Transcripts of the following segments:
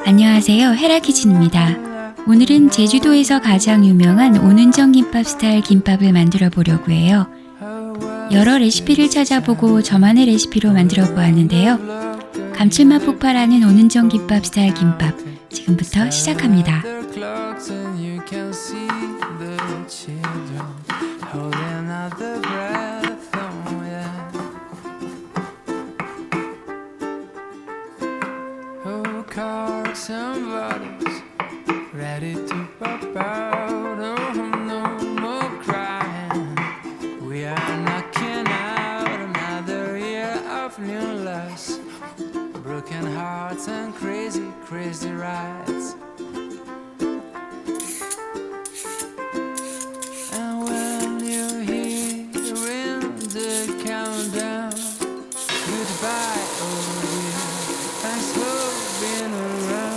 안녕하세요, 헤라키친입니다. 오늘은 제주도에서 가장 유명한 오는정김밥 스타일 김밥을 만들어 보려고 해요. 여러 레시피를 찾아보고 저만의 레시피로 만들어 보았는데요. 감칠맛 폭발하는 오는정김밥 스타일 김밥, 지금부터 시작합니다. Some bottles ready to pop out. Oh, no more crying. We are knocking out another year of new loves, broken hearts and crazy, crazy rides. And when you're hearing the countdown, goodbye, oh dear. Thanks for being around.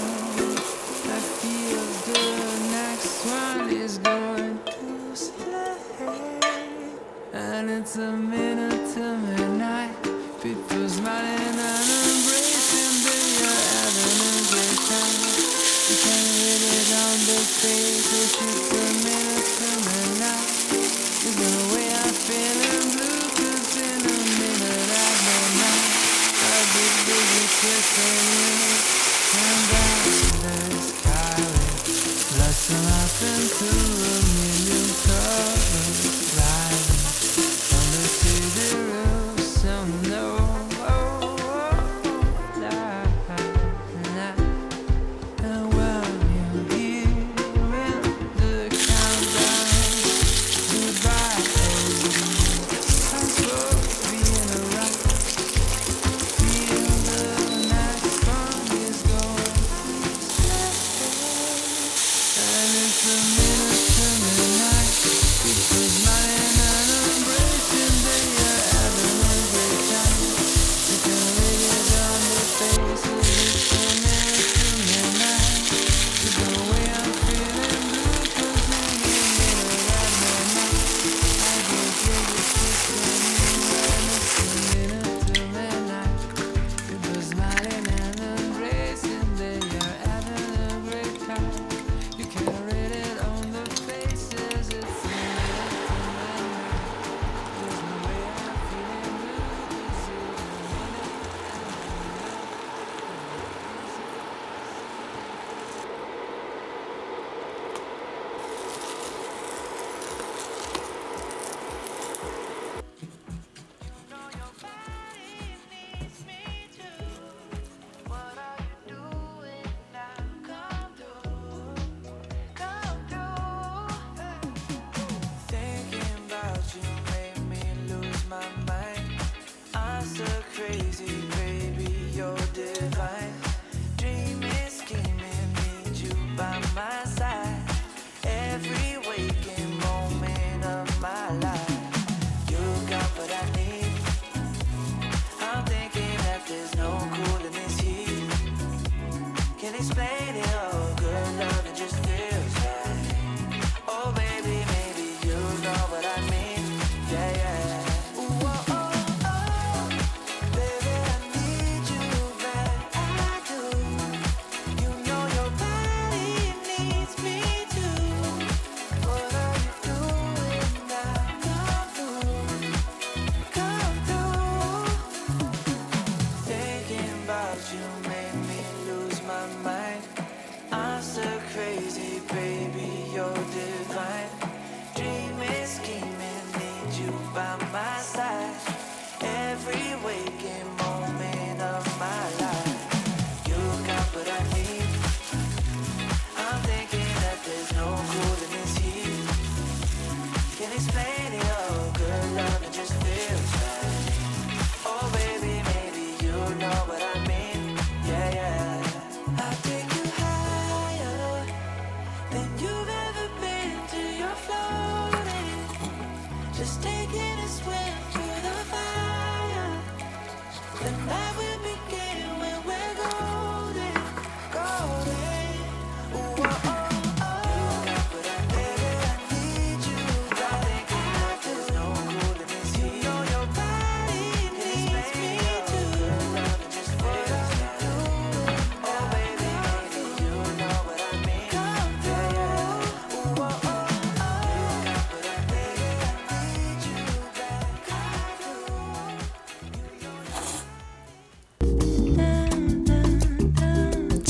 It's a minute to midnight. People smiling and embracing. They are having a great time. You can read it on the faces. It's a minute to midnight. There's no way I'm feeling blue, 'cause in a minute at midnight I'll be busy kissing you. And down the skyway, blossom up into a million colors. I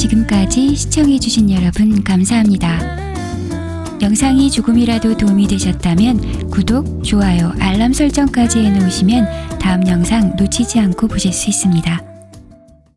지금까지 시청해주신 여러분 감사합니다. 영상이 조금이라도 도움이 되셨다면 구독, 좋아요, 알람 설정까지 해놓으시면 다음 영상 놓치지 않고 보실 수 있습니다.